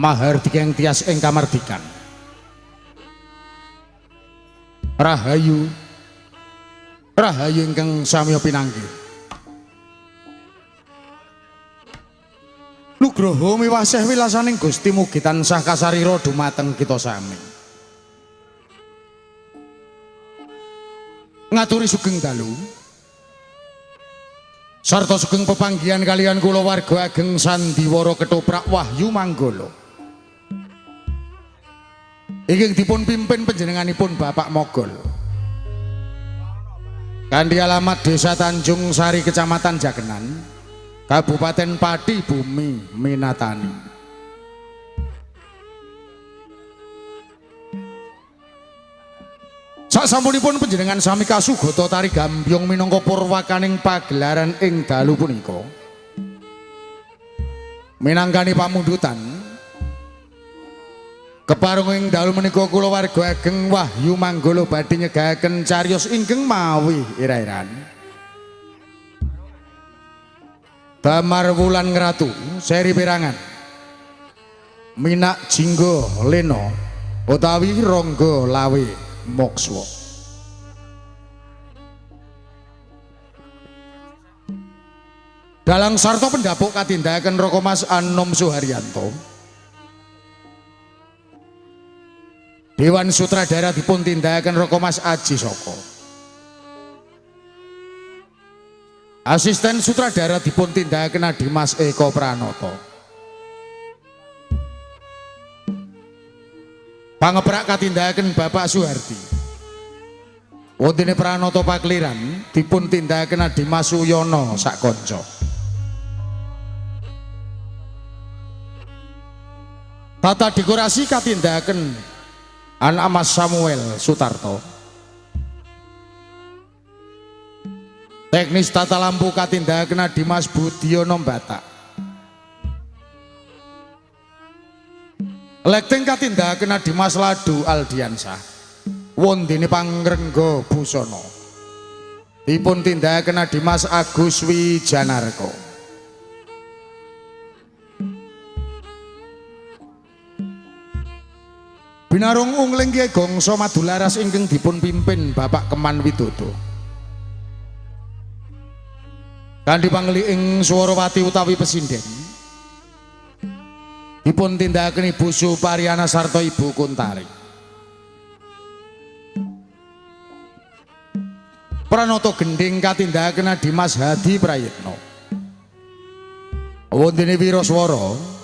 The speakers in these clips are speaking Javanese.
Mahardika yang tias ing kamardikan. Rahayu, rahayu ingkang samya pinanggih. Nugroho miwasih wilasaning Gusti mugi tansah kasarira dumateng kita sami. Ngaturi sugeng dalu. Sarta sugeng pepanggihan kalian kula warga ageng Sandiwara Ketoprak Wahyu Manggala. Ingkang dipun pimpin panjenenganipun Bapak Mogol. Kanthi alamat Desa Tanjung Sari Kecamatan Jakenan, Kabupaten Pati Bumi Minatani. Sasampunipun panjenengan sami kasugata tari gambyong minangka purwakaning pagelaran ing dalu punika. Minangkani pamundutan kepareng ing dalu menika kula warga ageng Wahyu Manggala badhe nyegahaken cariyos ingkang mawi ira-iran. Damar Wulan Ngratu seri perangan Minak Jingga Lena utawi Rangga Lawe Mokswa. Dalang sarta pendhapuk katindakaken Raka Mas Anom Suharyanto. Dewan Sutradara dipun tindakaken Raka Mas Aji Soko. Asisten sutradara dipun tindakaken Dimas Eko Pranoto. Pangeprak katindakaken Bapak Suhardi. Wontene Pranoto Pakliran dipun tindakaken Dimas Suyono sakonco. Tata dekorasi katindakaken Mas Samuel Sutarto. Teknis tata lampu katindakaken Dimas Budiono Batak. Lighting katindakaken Dimas Ladu Aldiansah. Wondene Pangrengga Busana dipun tindakaken Dimas Agus Wijanarko. Binarung ungling Kyai Gongso Madularas ingkang dipun pimpin Bapak Keman Widodo. Kanthi pangli ing Swarawati utawi Pesinden dipun tindakaken Ibu Supariana sarta Ibu Kuntari. Pranoto gending katindakaken Dimas Hadi Prayitno. Wontene Wiraswara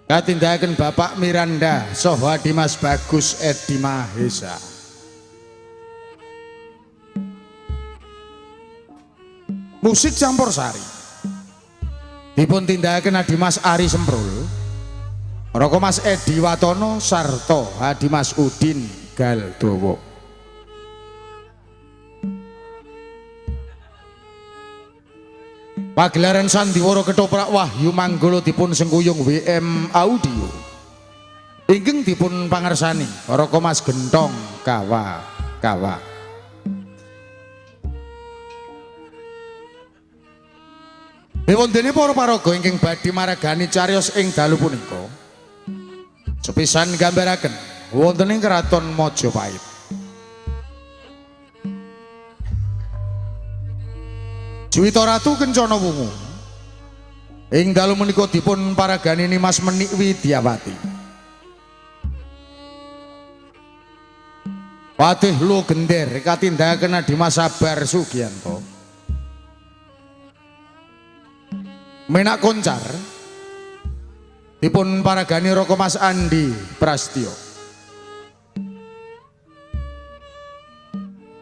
katindakaken Bapak Miranda saha Dimas Bagus Edi Mahesa. Musik campursari dipun tindakaken Dimas Ari Semprul, Raka Mas Edi Watono sarta Dimas Udin Galdowo. Pagelaran Sandiwara Ketoprak Wahyu Manggala dipun sengkuyung WM Audio. Ingkang dipun pangersani Raka Mas Gentong Kawa. Dewontene para paraga ingkang badhe maragani cariyos ing dalu punika. Sepisan gambaraken wonten ing Kraton Majapahit. Juwita Ratu Kencana Wungu ing dalu menika dipun paragani Nimas Menik Widyawati. Patih Lu Gender katindakaken Dimas Sabar Sugiyanto. Menak Koncar dipun paragani Raka Mas Andi Prastyo.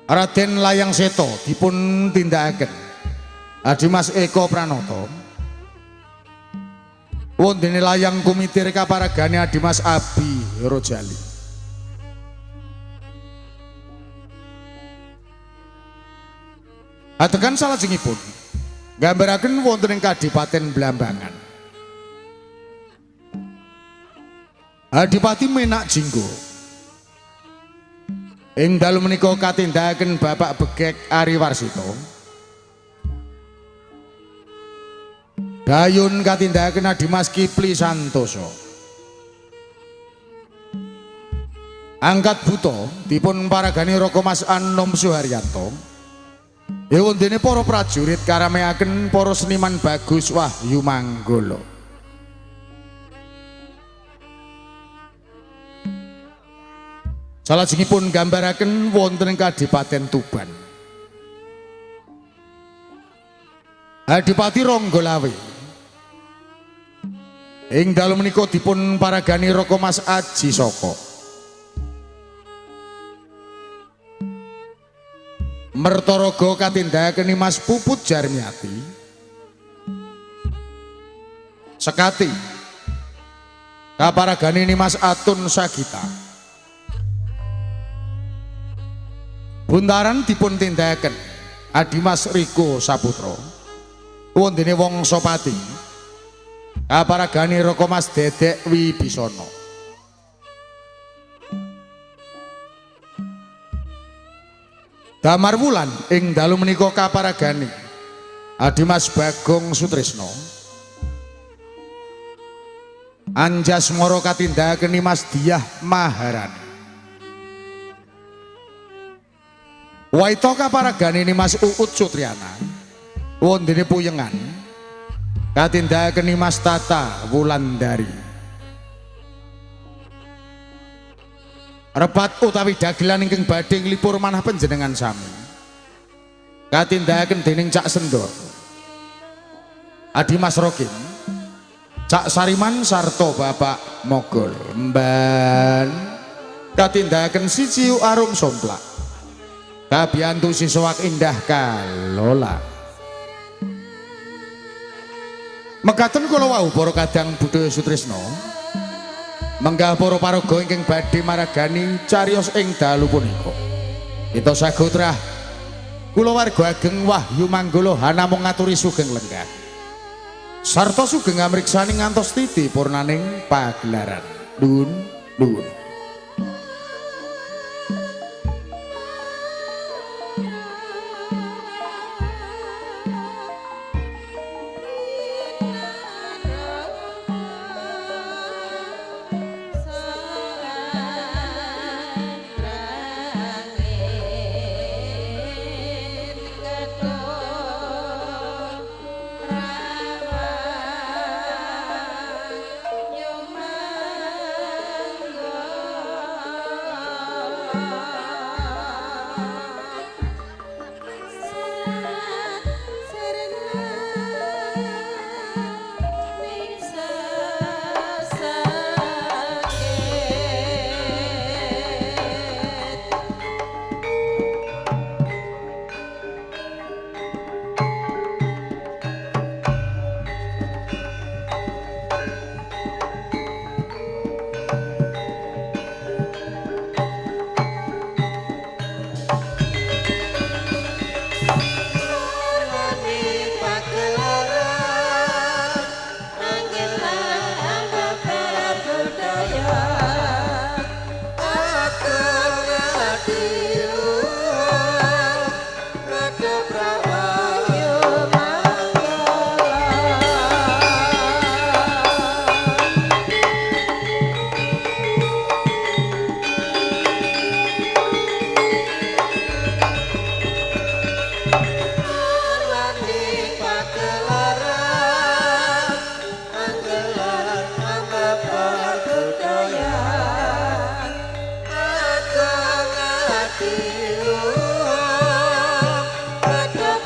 Raden Layang Seto dipun tindakaken Dimas Eko Pranoto wondene layang kumitir kaparagane Dimas Abi Rojali. Atekan salajengipun nggambaraken wonten ing Kadipaten Blambangan. Adipati Menak Jinggo ing dalu menika katindakaken Bapak Begek Ari Warsito. Dayun katindakaken Dimas Kipli Santoso. Angkat buto dipun paragani Roko Mas Anom Suharyanto. Wondene para prajurit karameaken para seniman Bagus Wahyu Manggolo. Salajengipun gambaraken wonten ing Kadipaten Tuban. Adipati Ronggolawe ing dalu menika dipun paragani Roko Mas Aji Soko. Mertaraga katindakaken Mas Puput Jarmiati. Sekati kaparagani Mas Atun Sagita. Buntaran dipun tindakaken Dimas Riko Saputra wondene Wongsopati kaparagani Roko Mas Dedek Wibisono. Damar Wulan ing dalu menika kaparagani Dimas Bagong Sutrisno. Anjas Moro katindakaken Mas Diah Maharani. Waito kaparagani Mas Uut Sutriana wondene Puyengan katindakaken Mas Tata Wulandari. Repat utawi dagelan ingkang badhe nglipur manah panjenengan sami katindakaken dening Cak Sendor Dimas Rokim, Cak Sariman sarta Bapak Mogol. Mban katindakaken siji Arum Somplak kabiyantu siswak Indah Kalola. Mekaten kula wau para kadang budaya Sutrisno menggah para paraga ingkang badhe maragani cariyos ing dalu punika. Kita sagotrah kula warga ageng Wahyu Manggolo hanamung ngaturi sugeng lenggah sarta sugeng amriksani ngantos titi purnaning pagelaran. Nuwun. Ada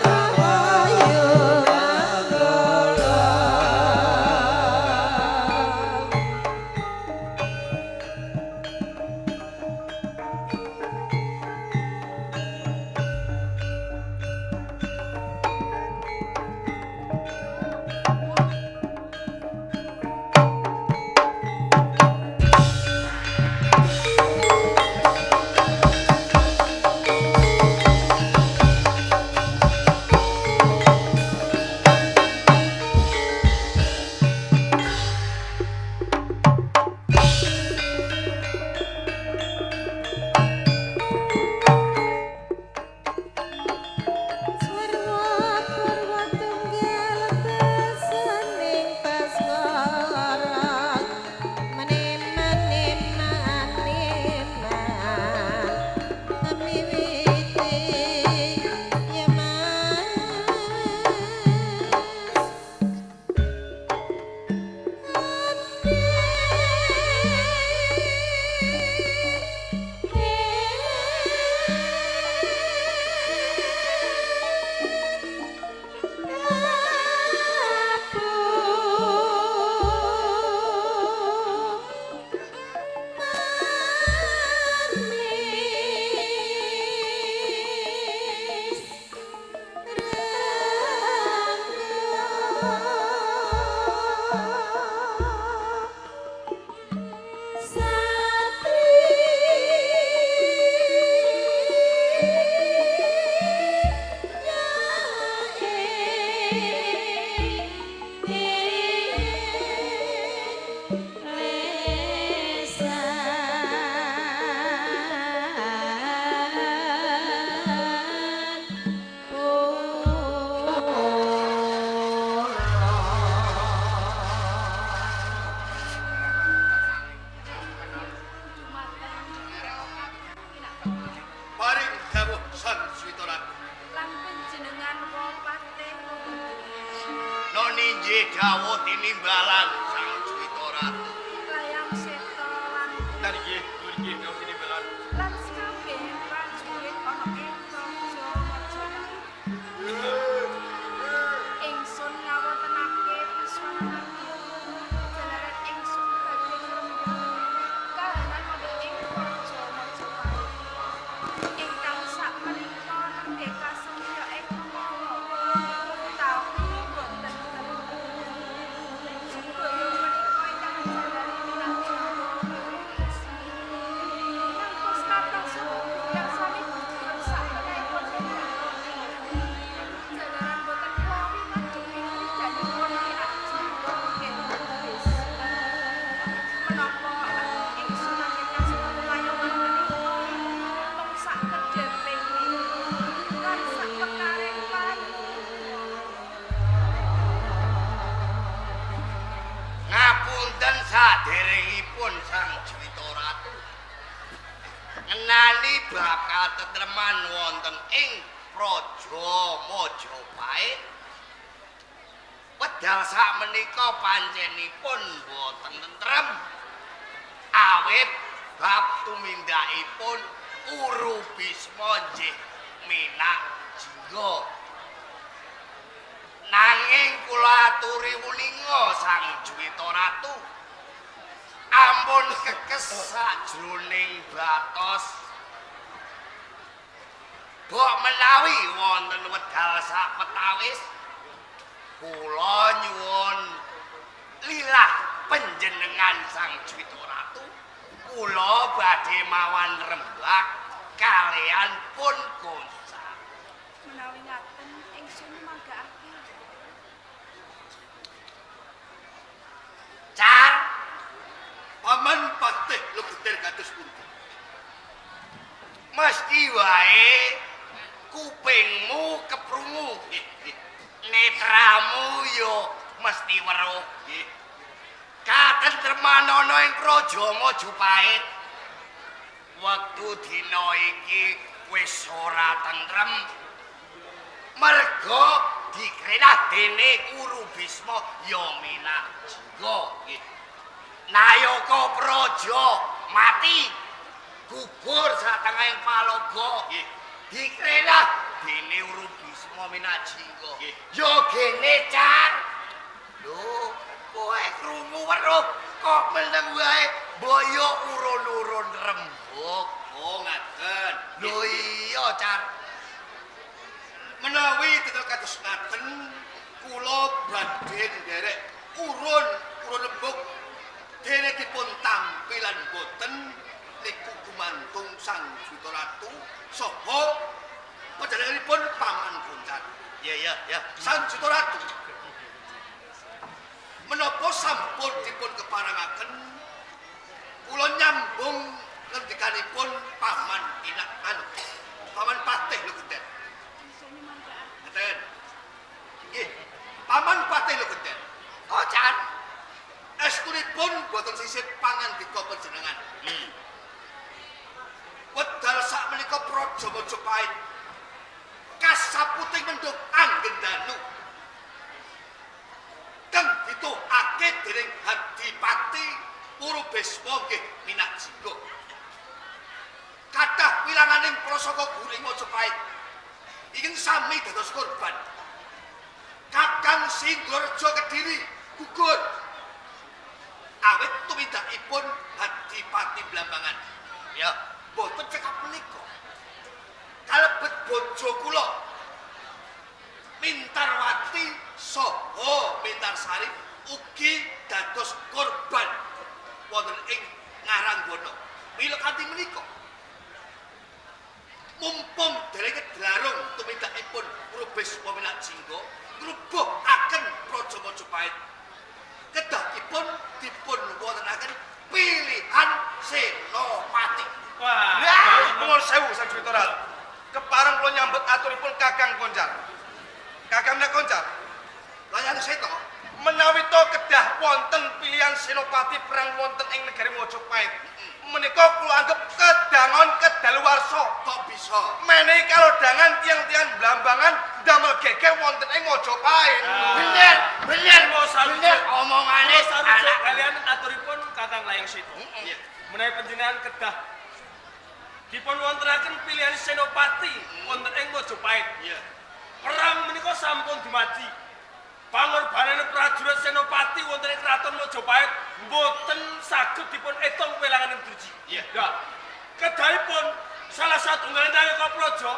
inggih dawuh tinimbalan Sang Juwita Ratu. Layang Seta lan Lan nggih, nggih dawuh tinimbalan. lan sakabeh prajurit ana ing Praja Mojopahit. Ingsun ngawontenake Wiswananadi. Jalaran ingsun badhe ngrembug kahanan wonten ing Praja Mojopahit. Ingkang sakmenika nembe kasemya ing Mangala. Utawi boten Sedaya menika ingkang jalari minangka ngantos kathah suku yang sami gugur sakmenipun jalaran boten klawi madhep ing widanipun minak jiwa kebis. Menapa ingsun anggen ngasih layangan menika mung sak kedheping lan sak pekareng payu. Ngapunten saderengipun Sang Juwita Ratu. Ngenani bakal tetreman wonten ing Praja Mojopahit. Wedal sakmenika panjenipun boten tentrem. Awit bab tumindakipun Urubisma nggih minak jingga. Nanging kula aturi wulinga Sang Juwita Ratu. Ampun kekes sajroning batos. Bok menawi wonten wedal sapetawis kula nyuwun lilah panjenengan Sang Juwita Ratu. Kula badhe mawan rembag kalian pun konsang. Menawi ngaten ingsun manggahake. Car paman patih legeter kados pundi. Mesti wae kupingmu keprungu. Netramu yo mesti weruh. Katentreman ana ing Praja Mojopahit. Wektu dina iki wis ora tentrem. Merga dikrenah dene Urubisma ya minak jingga. Nayaka Praja mati gugur satengahing palaga. Dikrenah dene Urubisma minak jingga. Ya gene Car. Lho, kowe krungu weruh kok meneng wae boyo urun-urun rembug. Oh ngaten. Lho iya Car. Menawi tetel kados ngaten kula badhe nderek urun lembug dene dipun tampilan boten niku gumantung Sang Juwita Ratu saha panjenenganipun paman Kuncan. Ya. Sang Juwita Ratu. Menapa sampun dipun keparengaken kula nyambung ngendikanipun paman paman Patih Legender. Ingsun manggahake. Ngeten. Nggih, paman Patih Legender. Kocan estunipun boten sisih pangandika panjenengan. Wedal sakmenika Praja Mojopahit kasaputing menduk Anggendanu. Kang dituake dening Hadipati Urubisma nggih minak jingga. Kathah wilanganing prasaka guring Mojopahit ingkang sami dados korban. Kakang Singgorejo Kediri gugur. Awit tumindakipun Hadipati Blambangan. Ya, boten cekap menika. Kalebet bojo kula Mintarwati saha Mintarsari ugi dados korban wonten ing Ngaranggana. Mila kanthi menika mumpung dereng dlarung tumindakipun Urubisma minak jingga ngrubuhaken Praja Mojopahit. Kedahipun dipun wontenaken pilihan Senopati. Wah, nuwun sewu Sang Juwita Ratu. Kepareng kula nyambut aturipun Kakang Koncar. Kakang Koncar, Layang Seta menawi to kedah wonten pilihan Senopati perang wonten ing negari Mojopahit. menika kula anggap kedangon kedaluwarsa. Kok bisa? Menehi kalodhangan tiang-tiang Blambangan damel geger wonten ing Majapahit. Bener, bener, Sarujuk. bener omongane Sarujuk anak. kalian aturipun Kakang Layang Seta. Iya. Menawi panjenengan kedah dipun wontenaken pilihan senopati wonten ing Majapahit. Iya. Perang menika sampun dumadi. Pangorbanane prajurit senopati wonten ing kraton Majapahit boten saged dipun etung wilanganing driji. Iya. Ya. Kedahipun salah satunggaling nalika praja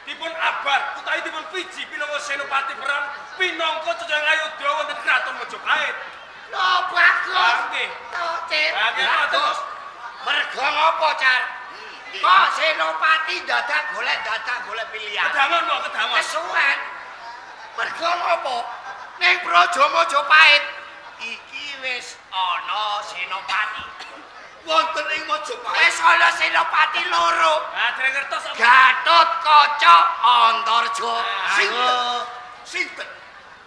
dipun abar utawi dipun piji pinangka senopati perang pinangka Ceceng Ayodya wonten kraton Majapahit. Lho bagus. Nggih. Tocer. Nggih, Bagus. Mergo ngopo, Car? Kok senopati dadak golek pilihan. Kedangon kok kedangon. Kesuwen. Mergo ngopo? Ning Praja Majapahit iki wis ana senopati. Wonten ing Majapahit wis ana senopati loro. Ah, dereng ngertos apa? Gatotkaca Antarja. Ayo. Sinten?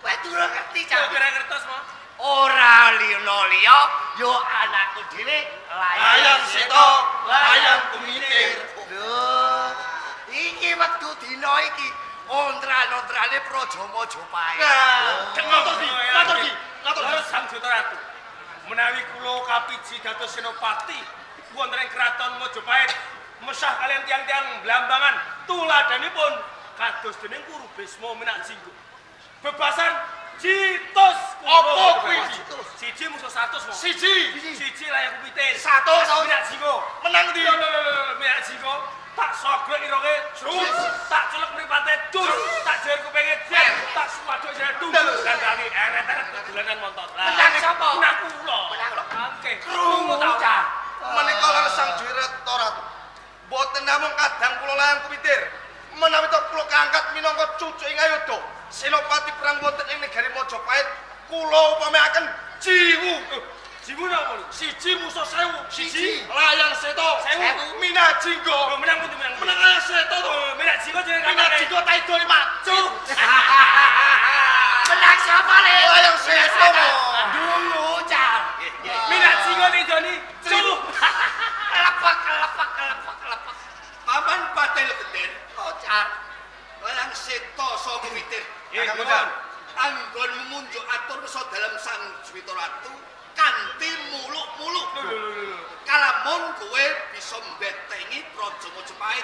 Kowe durung ngerti, Cak. Dereng ngertos, Mas. Ora liya yo anakku dhewe Layang Seta, Layang Kumitir. Lho, iki wektu dina iki ontran-ontrane Praja Majapahit. Matur di. Sang Jota Ratu. Menawi kula kapiji dados senopati wonten ing kraton Majapahit, mesah kalian tiang-tiang Blambangan tuladanipun kados dening Guru Bisma Minakjinggo. Bebasan Citos. Apa kuwi? Siji musuh 100, Mas. Siji Layang Kumitir. 100. Minakjinggo. Menang ndi? Minakjinggo. Tak sogrek iroke, tak celek mripate, tak jer kupenge jet, tak suwaduk jare tunggu kandhane eret-eret dolanan montor. Menang sapa? Menang kula. Menang lho. Nggih. Krungu ta. Menika langsung juret Ratu. Boten namung kadang kula Layang Kumitir. Menawi to kula kaangkat minangka cucu ing Ayodya, senopati perang wonten ing negari Majapahit, kula upamaken jiwu. Jiwu napa niku? Siji musuh 1000, Siji. Layang Seta, 1000. Minakjinggo. Menang pundi menang? Menang Layang Seta to. Minakjinggo jeneng Minakjinggo ta idoi maju. Menang sapa le? Layang Seta. Dulu, Car. Minakjinggo idoni. Kelepek. Paman Patel Geder, Oh, Car. Layang Seta saha Kumitir. Kakang Kocar. Anggon memunjuk atur so dalam Sang Jwita Ratu kanthi muluk-muluk. Kalamun kowe bisa mbetengi Praja Majapahit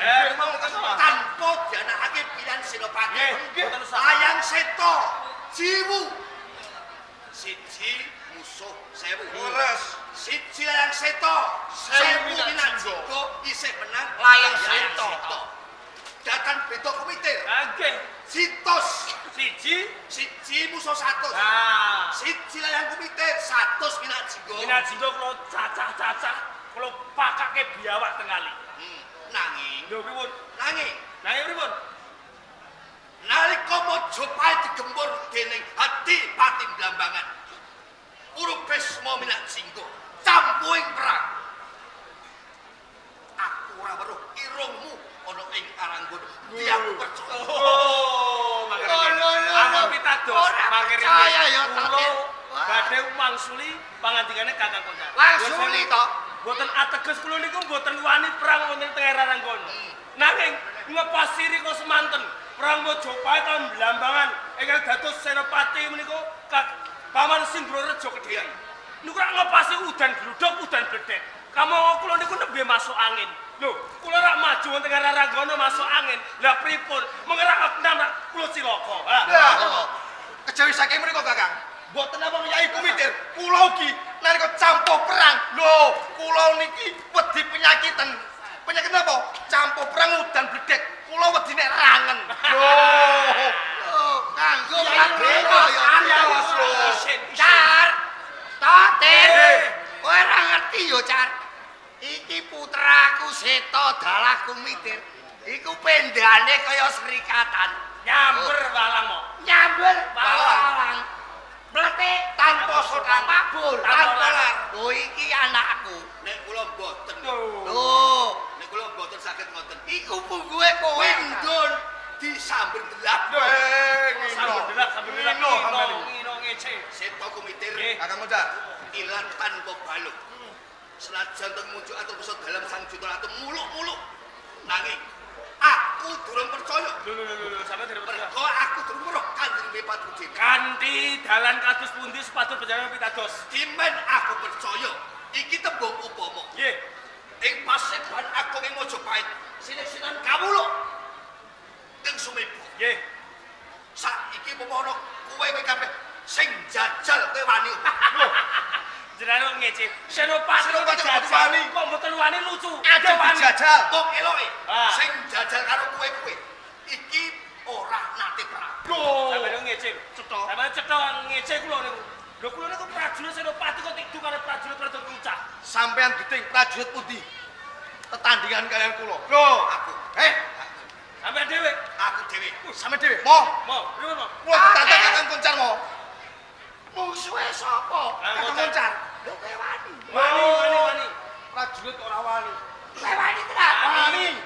tanpa dianakake pilihan senopati. Layang Seta, jiwu. Siji musuh 1000. Leres. Siji Layang Seta, 1000 Minakjinggo isih menang Layang Seta. Datan beda Kumitir. Nggih. Sitos Siji. musuh 100. Ah. Siji Layang Kumitir 100 Minakjinggo. Minakjinggo kula cacah-cacah kula pakake biawak tengali. Nanging Lho pripun? nanging Nanging pripun? nalika Majapahit digempur dening Adipati Blambangan, Urubisma Minakjinggo campuing perang. Aku ora weruh irungmu ana ing Aranggon. Ndi aku percaya. Oh, Ampun pitados Ora mangkene percaya ya, kula Tate. Wah. badhe mangsuli pangandikane Kakang Kocar. Wangsuli to. Boten ateges kula niku boten wani perang wonten teng Aranggon. Nanging ngepasiri kok semanten perang Majapahit lan Blambangan ingkang dados senopati menika Paman Sindrorejo Kediri. Niku rak ngepasi udan gluduk udan bledek. Kamangka kula niku nembe masuk angin. Lho, kula rak maju wonten Aranggon masuk angin. Lah pripun? Mengerak nambah kula cilaka. Lah, kejawi saking menika Kakang. Mboten namung Yai Kumitir, kula ugi nalika campuh perang. Lho, kula niki wedi penyakiten. Penyakit apa? Campuh perang udan bledek. Kula wedi nek rangen. Lho. Oh, kanggo Yai pageno ya. awas lho. Car. Totir. Kowe ora ngerti yo, Car. Iki putraku Seta Dalah Kumitir. Iku pendane kaya serikatan. Nyamber walang mo. Nyambel balang. Bletik tanpa sodang mabur, tanpa lar. Oh iki anakku. Nek kula mboten. Loh, Nek kula mboten saged ngoten. iku pungguhe kowe. Windun disamber delap. Sambil delak Ngino, ngino ngece. Seta Kumitir Nggih. Kakang Kocar. ilang tanpa balung. Senajan teng muncul atau bisa dalam sang juta atau muluk-muluk. Nanging aku durung percaya. Lho, sampe dereng percaya. Mergo aku durung weruh Kanjeng Patuji. Kanthi dalan kados pundi sepatut panjenengan pitados? Dimen aku percaya iki tembung upama. Nggih. Ing paseban agung ing Mojopahit sinek-sinan kawula. Teng Sumebu. Nggih. Saiki pemono kowe kabeh sing jajal kowe wani. Lho. Jenengan ngece. Senopati Senopati jajal. wani. Kok mboten wani lucu. Aja wani. jajal. Kok eloke. Ah. Sing jajal karo kowe. Iki ora nate perang. Lho. Sampeyan ngece. Cetha. Sampeyan cetha ngece kula niku. Lho kula niku prajurit Senopati kok tikdu karo prajurit-prajurit lucah. Sampean diting prajurit pundi? Tetandingan kalian kula. Lho, aku. Sampeyan dhewe. Aku dhewe. Sampe dhewe. Mo, Mau, pripun mau? kula ditantang Kakang Koncar mo. Musuhe sapa? Kakang Koncar. Lho kowe wani. Wani. Prajurit ora wani. Kowe wani tenan. Wani.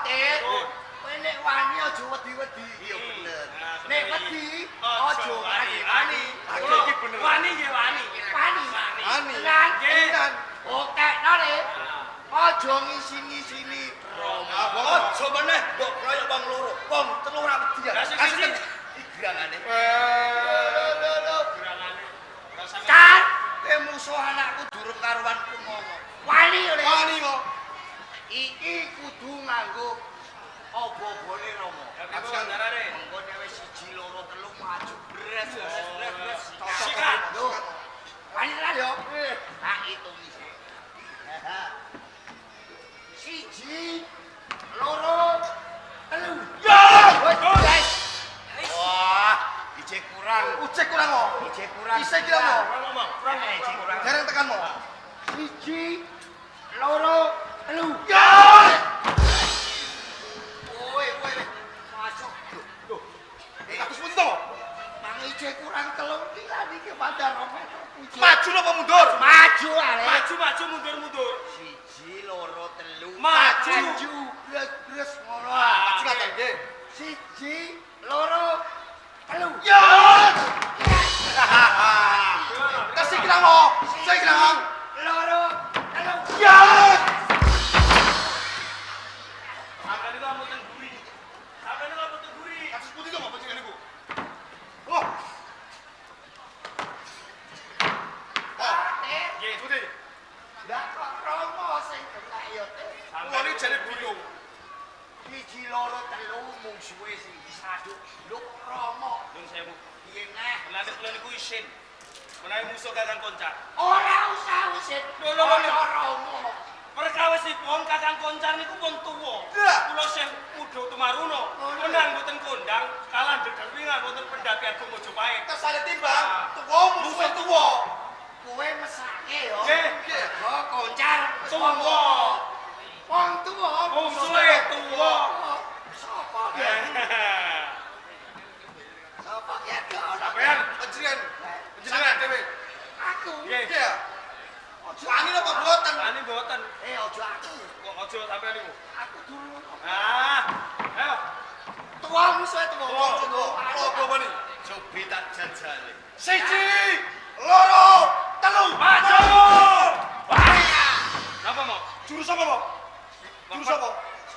Tit. Oh. Kowe nek wani aja wedi-wedi. Iya bener. Nek wedi aja wani-wani. Kula iki bener. Wani nggih wani. Wani. Wani. Tenan. Nggih. Tenan. Oke, nare. Aja ngisi-ngisini. Aja meneh mbok kroyok wong loro. Wong telu ora wedi. Lah sing siji. Gerangane. Gerangane. Kan, kowe musuh anakku durung karuan kumono. Wani oleh. Wani mo. Iki kudu nganggo apa-apane Rama. Aku ngarane. Mengkone wis 1 2 3 maju bres. Sikat. Lho. Wani ra yo. Tak hitung iki. 1 2 3. Ya! Guys. Wah, ijek kurang. Ucek kurang mo. Ijek kurang. Isih kira mo. Ngomong. Ijek kurang. Dereng tekan mo. 1 2 3. Ya! Woi. Masuk. Loh. Kados pundi to? Mang ijek kurang 3 kila niki padha 2 meter. Maju napa mundur? Maju ale. Maju mundur. 1 2 3. Maju. Gres ngono. Maju ngaten nggih. 1 2 3. Ya! Kasih kira mo. Saya kira mo. 2 3. Ya! Sampeyan niku ampun guri. Sampeyan niku ampun guri. Kados pundi to mo panjenengan niku? Oh. Nggih. Pundi? Lah kok Romo sing kena yo te. Kula iki jane bingung. 1 2 3 mung suwe sing disaduk. Lho Romo. Nun sewu. Piye neh? Menawi kula niku isin. Menawi musuh Kakang Koncar. Ora usah usit. Lho, Romo. Perkawasipun Kakang Koncar niku pun tuwa. Lah. Kula sing muda tumaruno. Menang boten kondang, kalah dedawingan boten pendapian Mojopahit. Kesane timbang, tuwa musuhe tuwa. Kowe mesake yo. Nggih. Kok Koncar Tuwa. Wong tuwa Musuhe tuwa. Sapa ya? Sapa ya? Sampeyan Panjenengan dhewe. Aku. nggih. Iya. Wani napa boten? Ani boten. Aja aku. Kok aja sampeyan niku. Aku dulu. Ayo. Tuwa musuhe tuwa. Apa wani? Cobi tak jajale. 1 2 3. Maju! Napa mau? Jurus apa, Mo? Jurus apa?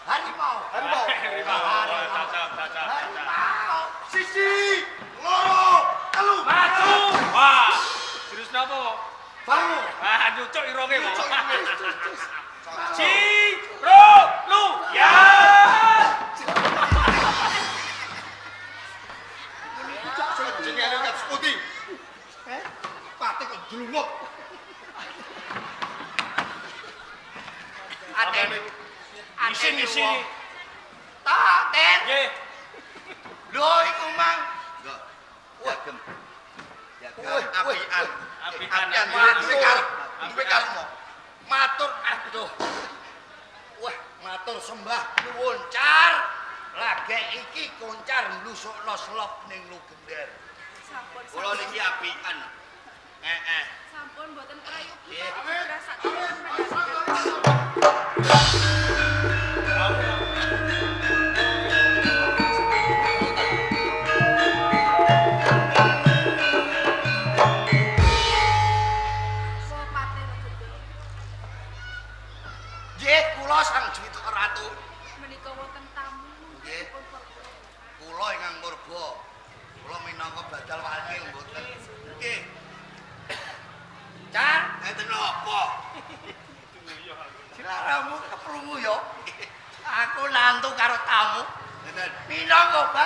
Harimau. Harimau. Cacap. Harimau. 1 2 3. Maju! Wah, jurus napa mau? Bangu. Nyucuk iroke mau. Nyucuk iroke. Ciro lu ya. Jenenge kados pundi? Pate kok glunguk. Isin. Tak, Ten. Nggih. Lho iku mang. Yagem. Apian. Apian. Duwe karep mo. Matur aduh. Wah, matur sembah nuwun Car. Lage iki Koncar nglusukno slop ning Lugender. Sampun. Kula niki apian. Sampun mboten prayogi. Nggih. Rasakipun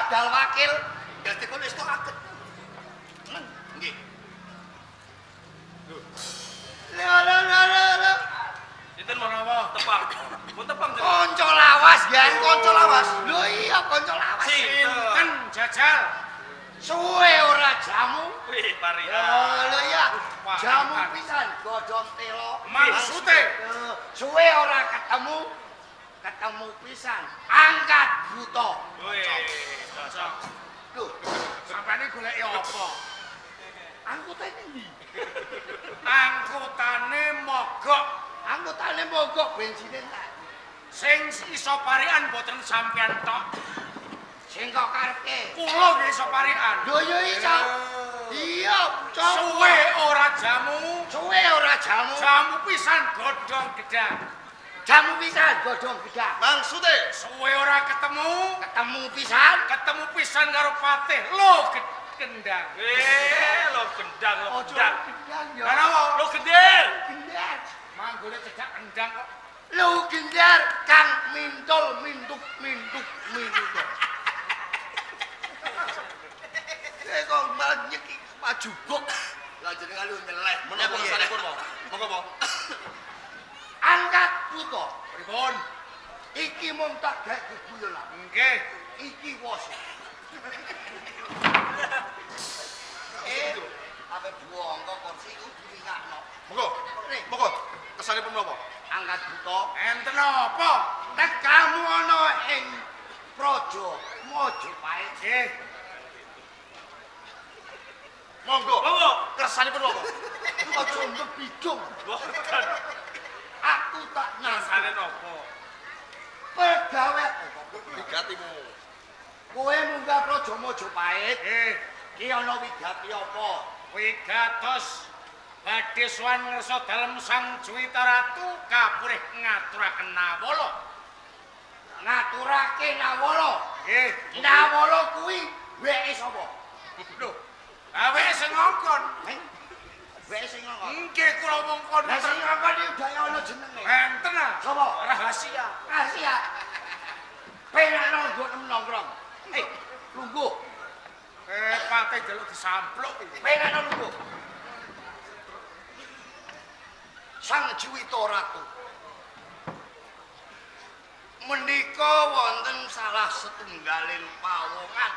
dal wakil dadi kon estu aget. Nggih. Lho. Sinten menawa tepang. Mun tepang jeneng. Kanca lawas, ya, kanca lawas. Lho iya kanca lawas. Sinten Jajal. Suwe ora jamu. Wih, pari. Lho iya, jamu pisan godhong telo. Maksude Suwe ora ketemu pisan. Angkat buta. Wih, cocok. Lho, sampane goleki apa? anggotane ndi? Anggotane mogok Anggotane mogok bensine tak. sing iso parikan mboten sampean tok. Sing kok karepe. Kula nggih iso parikan. Lho ya iso. Iya, cok. Suwe ora jamu, Suwe ora jamu. jamu pisan godhong gedang. Jamu pisan godhong gedang. Maksude Suwe ora ketemu, Ketemu pisan karo patih lo gendang. Lo gendang, lo Ojo gendang. gendang ya. Lah napa? Lo gender. Gendar. Manggone cecak gendang kok. Lu gendar kang mintul. Kok malah nyeki majuguk. Lah jenengan lu nyeleh. Menapa kesanipun, Po? Monggo, Po. Angkat buta. Pripun? Iki mung tak gek guyolan. Nggih. Iki wos. Ape buangka kursi iku diringakno. Monggo. Monggo. Kesanipun menapa? Angkat buta. Enten apa? Tegamu ana ing Praja Majapahit. Nggih. Monggo. Monggo. Kesanipun menapa? Aja ngebidung. Boten. Aku tak Rasane nyasar. nopo? Pegawe Wigatimu. kowe munggah Praja Majapahit. Nggih. Ki ana wigati apa? Wigatos badhe sowan ngersa dalem Sang Juwita Ratu kapurih ngaturaken nawala. Ngaturake Nawala. Nggih. Nawala kuwi weke sapa? Lho. Awake sing ngongkon. Heh. Weke sing ngomong. Nggih kula mongkon. Lah sing ngomong iki daya ana jenenge. Enten ah. Sapa? Rahasia. Rahasia. Penakno nggo nongkrong. Lungguh. Pate jaluk disampluk iki. Penakno lungguh. Sang Juwita Ratu. Menika wonten salah setunggaling pawongan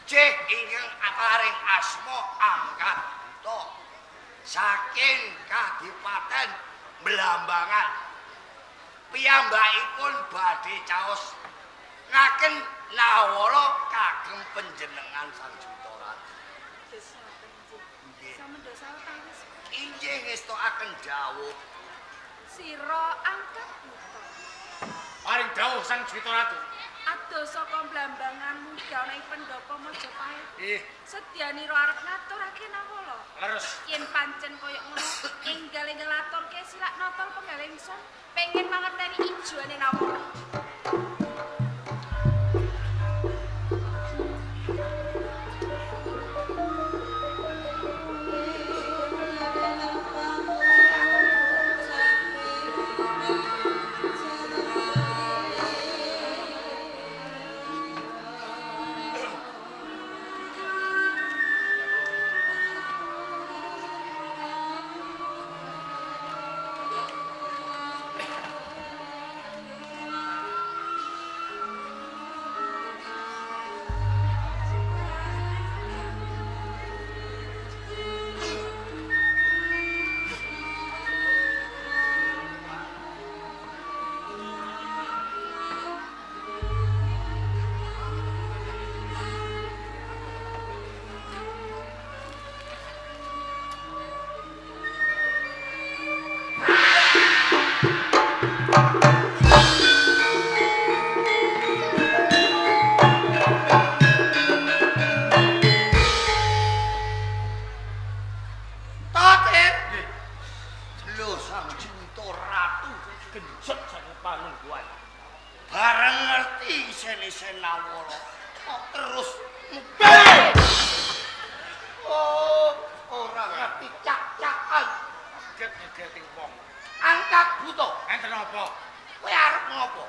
cih ingkang aparing asma Angkat Buta saking Kadipaten Blambangan. Piyambakipun badhe caos ngaken nawala kagem panjenengan Sang Juwita Ratu. Nggih. Sampun dosa kawis. Injih ngestokaken dawuh Sira angkat buta. Paring dawuh Sang Juwita Ratu. Adoh saka Blambangan munggah ana ing Pendhapa Majapahit. Ih, Sedyanira arep ngaturake nawala. leres. Yen pancen kaya ngono, enggal-enggal aturke silak notol penggal ingsun, pengen mangerteni ijoane nawala. Tatir. Lho Sang Juwita Ratu Genjot sange panungguan. bareng ngerti isen-isen nawala kok terus mubah. Oh, ora ngerti cak-cakan. Get-geting wong. Angkat buta. Enten apa? Kowe arep ngopo?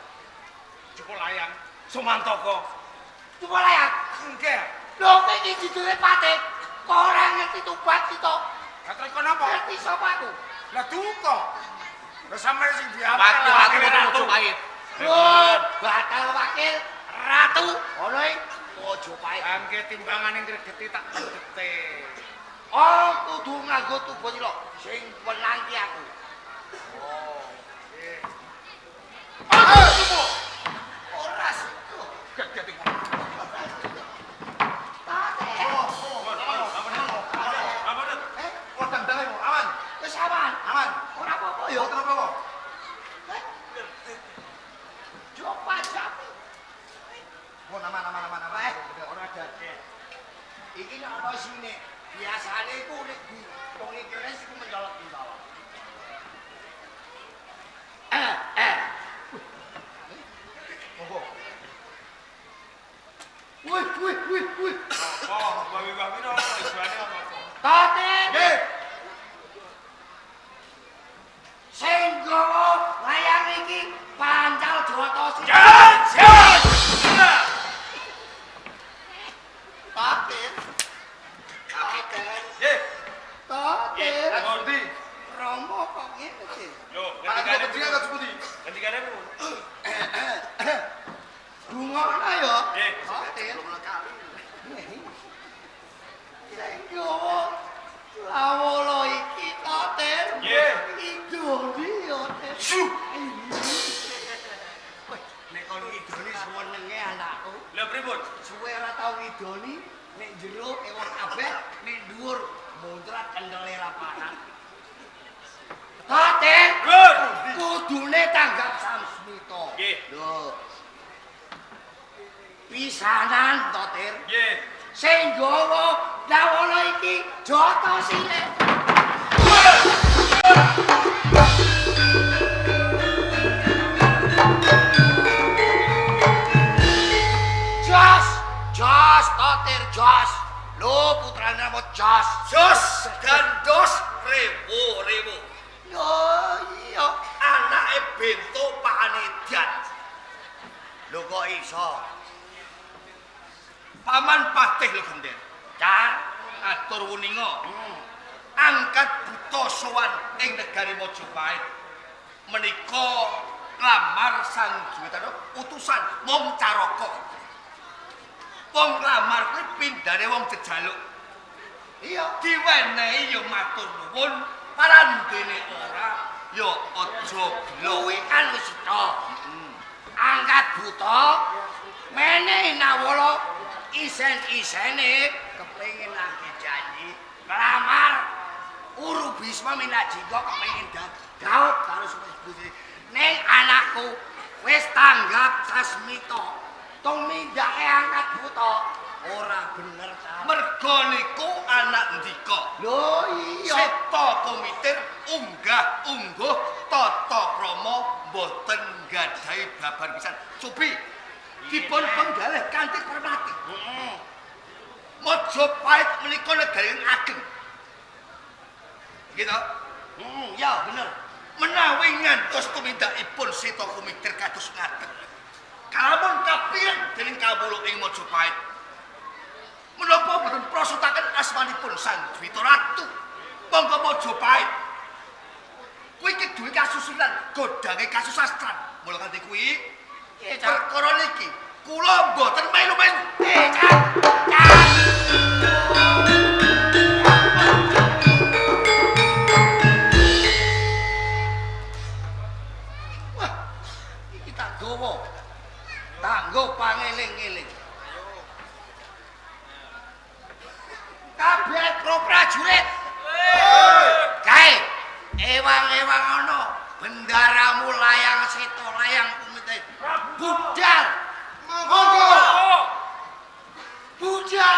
Jupuk layang. Sumantaka. Coba layak. enggak. Lho iki judule pate. Kok ora ngerti tubat iki to? Lah terus kenapa? Ngerti sapa aku? Lah duka. Lah sampeyan sing diapal. Wakil akhirnya ratu pahit. Lho, bakal wakil ratu. Ngono iki ojo pahit. Angge timbangane ngregeti tak gedete. Oh, kudu nganggo tubuh iki lho. Sing wenang ki aku. Oh, nggih. Ora situ. Gedete. Wis aman. Aman. Ora apa-apa ya. Boten apa-apa. Coba japi. Oh, aman. Ora ada. Iki nek ana sine. Biasane iku nek di wong keres iku mencolot di bawah. Monggo. Wih. Oh, babi-babi no, tujuane apa? Tate. Nggih. Sing gawa layang iki pancal Jatosri. Jas! Tate. Nggih. Tate. Ngondi? Romo kok ngene iki. Lho, Pak ngendikane kepentingan kok sepundi? Ngendikane pun. Dungono ya. Nggih. Tate. Sing gawa lawolo iki Tate. Nggih. Idoni ya. Su. Nek kon idoni senenge anakku. Lha pripun? Suwe ora tau idoni, nek jero ewon kabeh, nek dhuwur muncrat kendele ra parah. Tate, Gur. kudune tanggap Samsmita. Nggih. Lho. Pisanan to, Tir. Nggih. Sing gawa lawala iki Jatosri. Jos, Totir, Jos. Lho putrane apa Jos? Jos gandos rewo. Lho iya. Anake bento Pak Anedian. Lho kok iso? Paman Patih lho Gender. Car. Atur wuninga. Angkat buta sowan ing negari Majapahit. Menika nglamar Sang Jwitara utusan wong Caraka. Wong nglamar kuwi pindhane wong jejaluk. Iya. Diwenehi ya matur nuwun, parandene ora ya aja gelo. Kuwi kan wis to. Angkat buta menehi nawala isen-isene kepengin lagi janji nglamar Urubisma Minajingga kepengin gaut karo Suwesbusi. Ning anakku wis tanggap Sasmita. Tong mindake angkat buta ora bener ta. Merga niku anak ndika. Lho iya. Seta komitir unggah-ungguh tata krama boten gadhahi babar pisan. Cobi dipun penggalih kanthi permati. Majapahit menika negari ageng. Gitu. Ya bener. Menawi ngantos tumindakipun Seta komitir kados ngaten. Kalamun kapireng dening kawula ing Majapahit. Menapa boten prasutaken asmanipun Sang Dwita Ratu? Monggo Majapahit. Kuwi iki duwe kasusunan godhange kasusastran. Mula kanthi kuwi perkara niki kula mboten melu-melu. Wah, iki tak gawa. Tanggo pangeling-eling. Kabeh pro prajurit. Kae, ewang-ewang ana bendaramu layang Seta layang kumite. Budal. Monggo. Budal.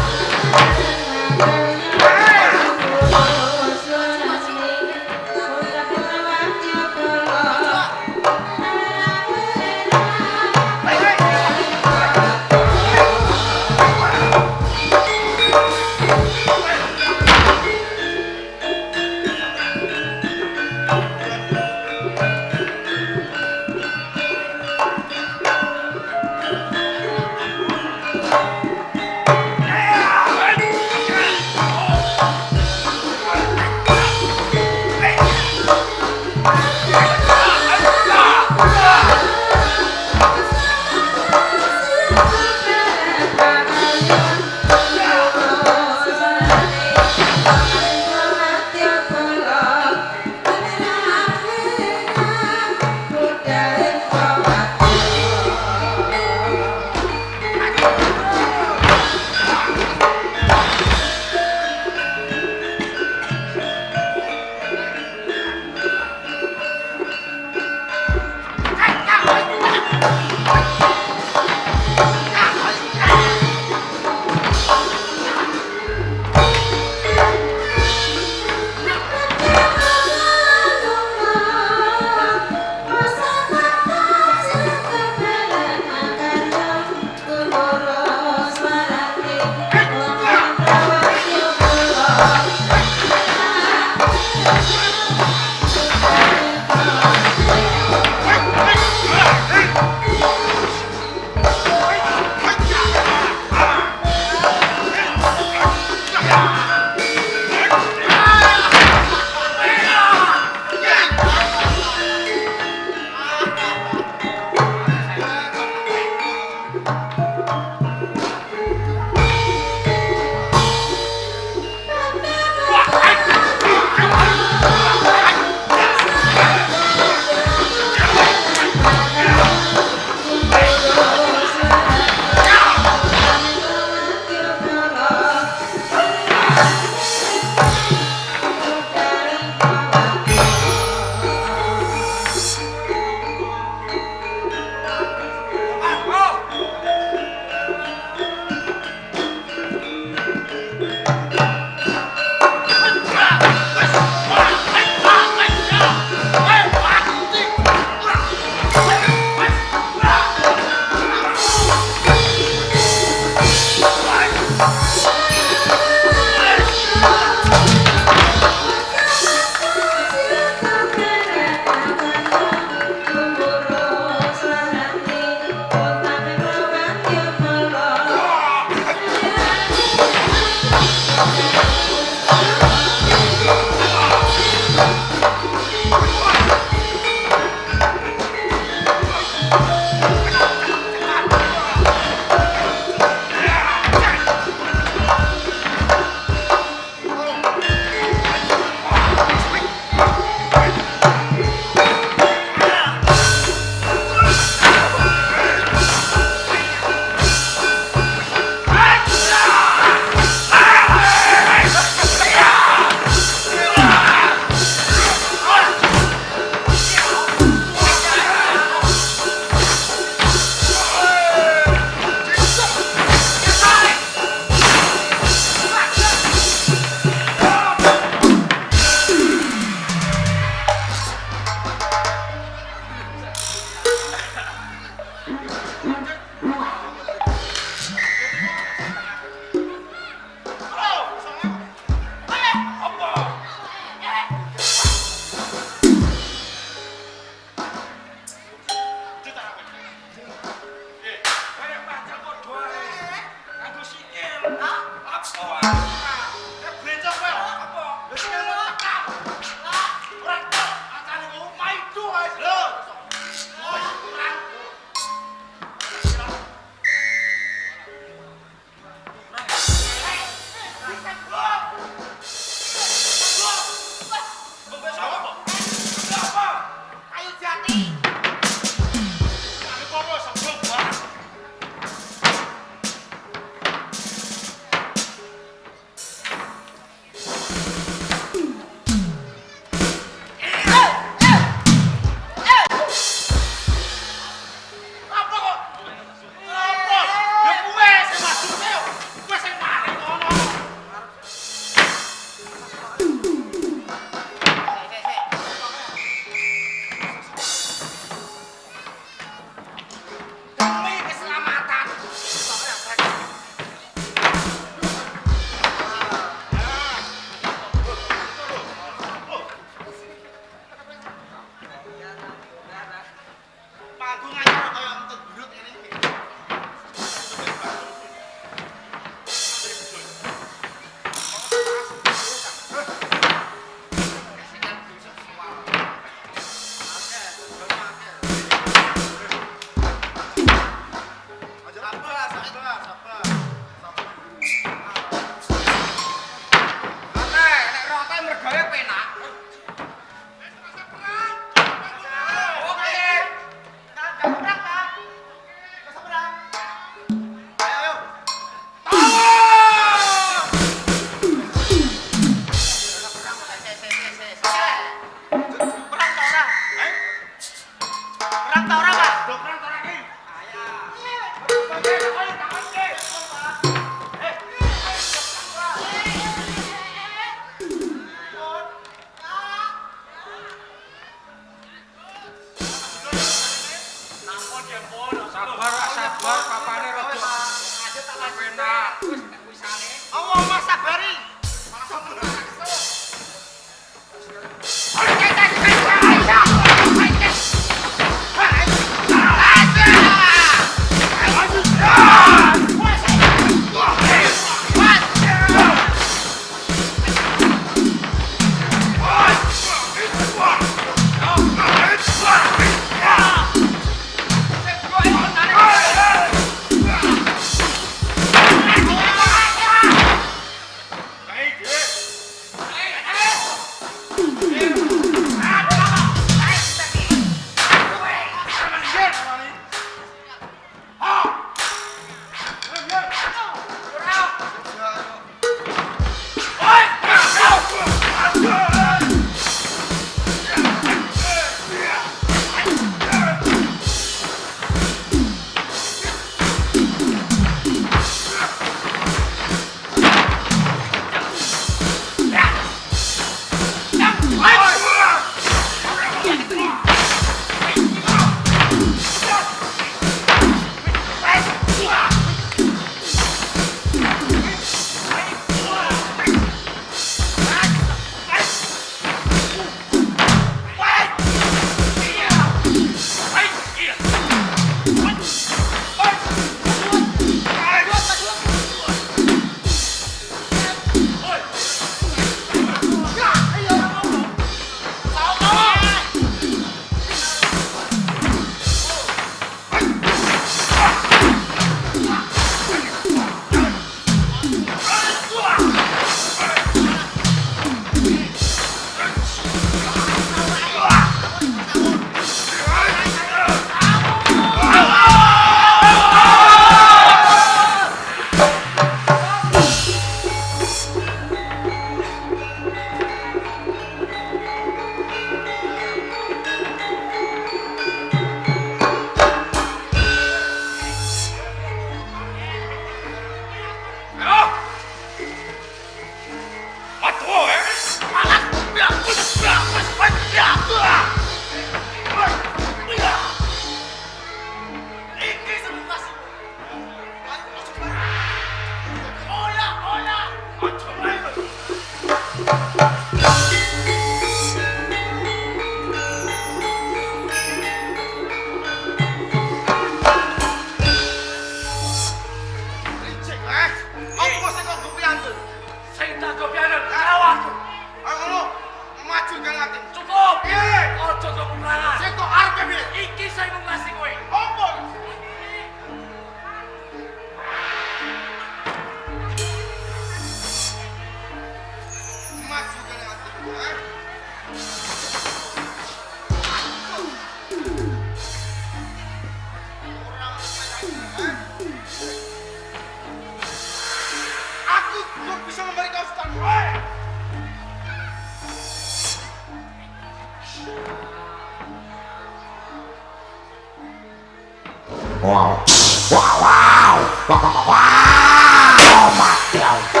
Wah, mati aku.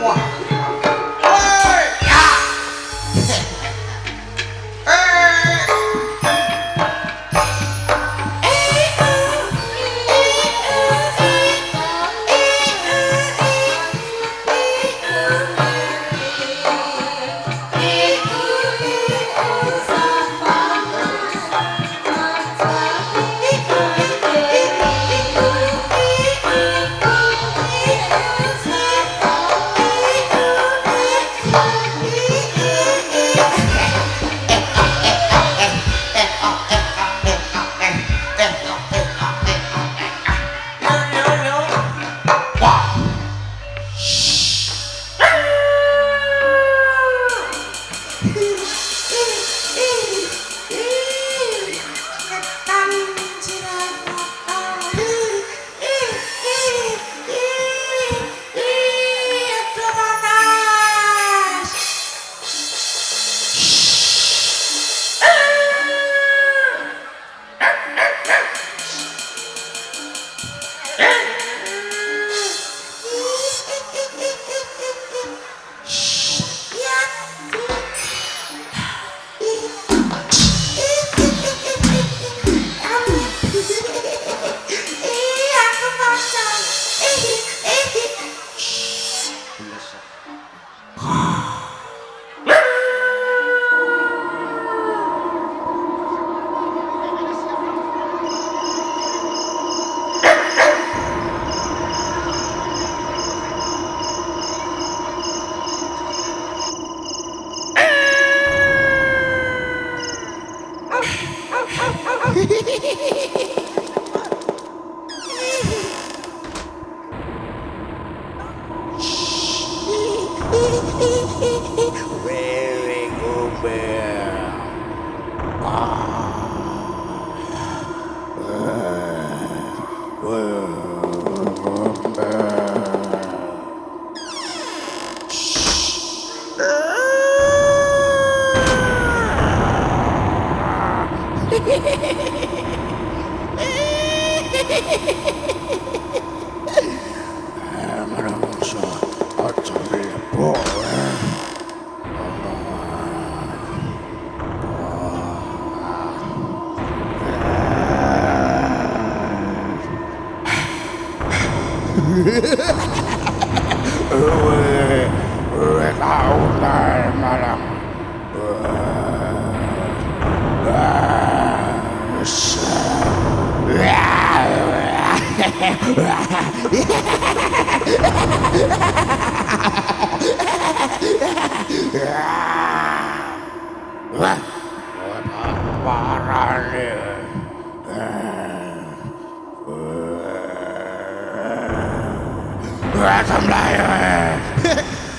Wah. Oi, ya. Wewe gombel.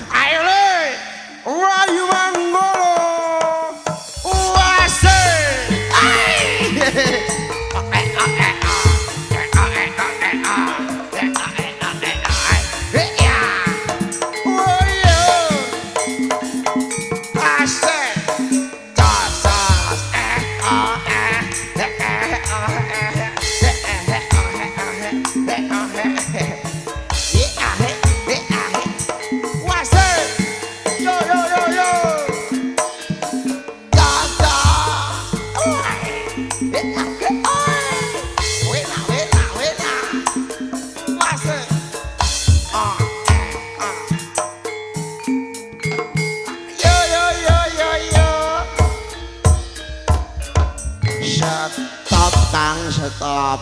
Ayo le, Wahyu Manggolo, Uase. Stop Kang, stop.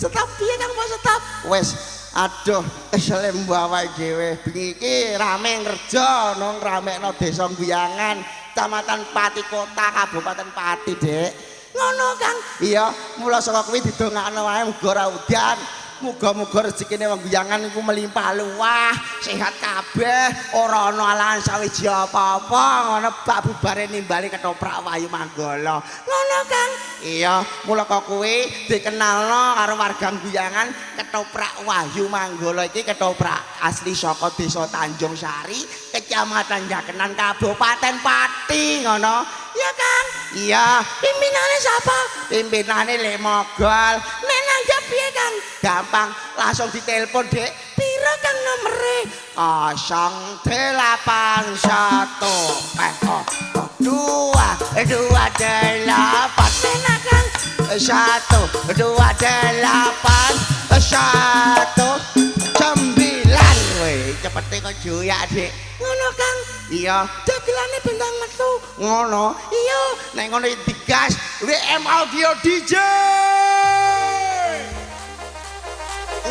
Stop piye Kang mau stop? Wes, aduh, kesel mbawai dhewe. Bengi iki rame ngerja nang ramekno Desa Guyangan, Kecamatan Pati Kota, Kabupaten Pati, Dek. Ngono Kang. Iya, mula saka kuwi didongakno wae muga ora udan. Muga-muga rezekine wong Guyangan iku melimpah luah, sehat kabeh, ora ana alangan sawiji apa-apa, ngono bak bubare nimbali ketoprak Wahyu Manggolo. Ngono Kang. Iya, mula kok kuwi dikenalno karo warga Guyangan ketoprak Wahyu Manggolo iki ketoprak asli saka Desa Tanjung Sari, Kecamatan Jakenan Kabupaten Pati ngono. Ya Kang. Iya, pimpinane sapa? Pimpinane Lek Mogol. Nek nanggap piye Kang? Gampang, langsung ditelepon Dek. Piro Kang nomere? 081 dua delapan. Enak Kang. 1 2 8 1 9. Weh, cepete kok joyak Dik. Ngono Kang. Iya, dagelane bintang metu. Ngono. Iya, nek ngono digas WM Audio DJ.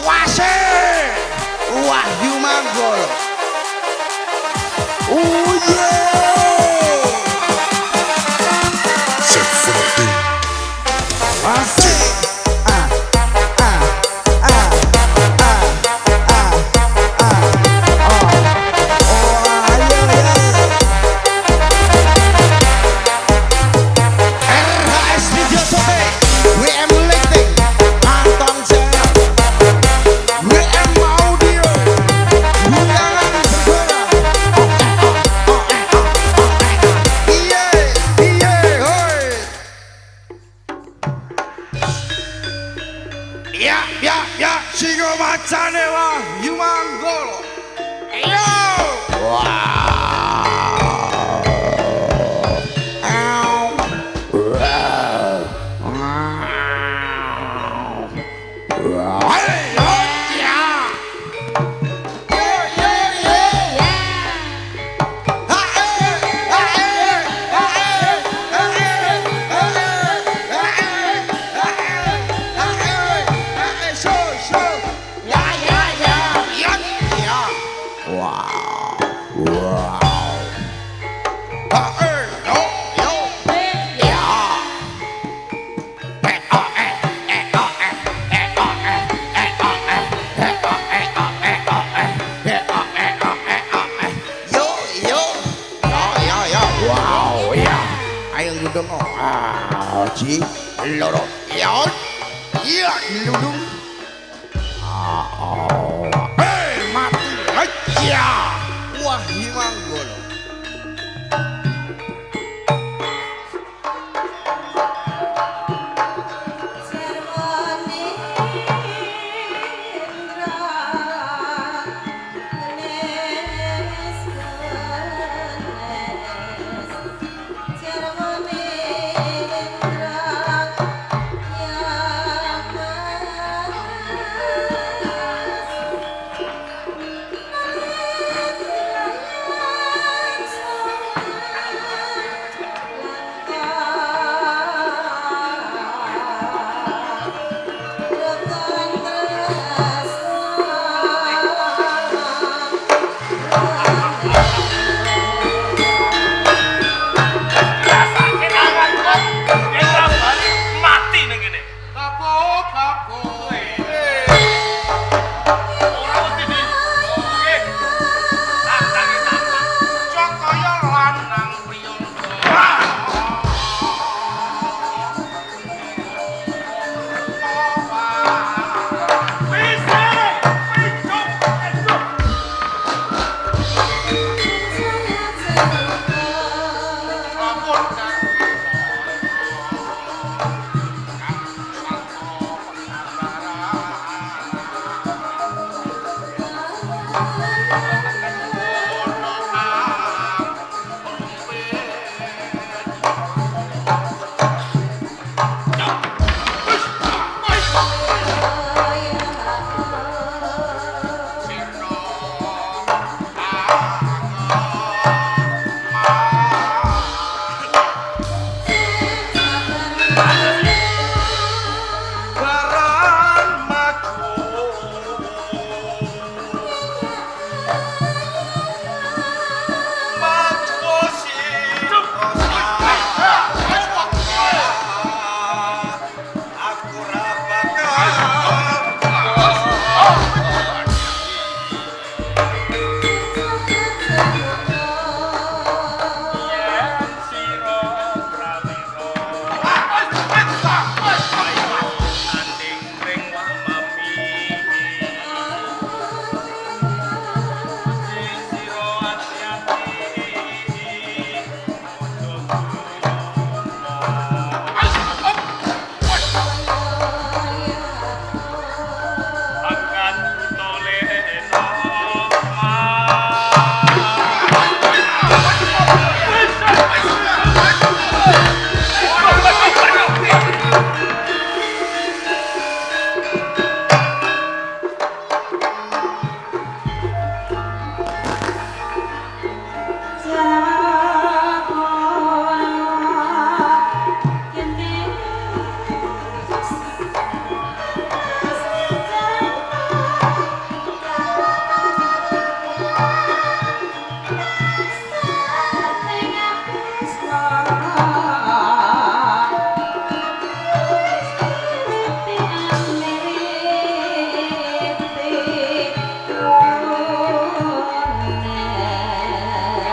Wase. Wahyu Manggol. Oh yeah. Wase. Ya, singo macane Wahyu Manggol. Yo! Ji, loro, ya, iya, lulung. Mati, aja.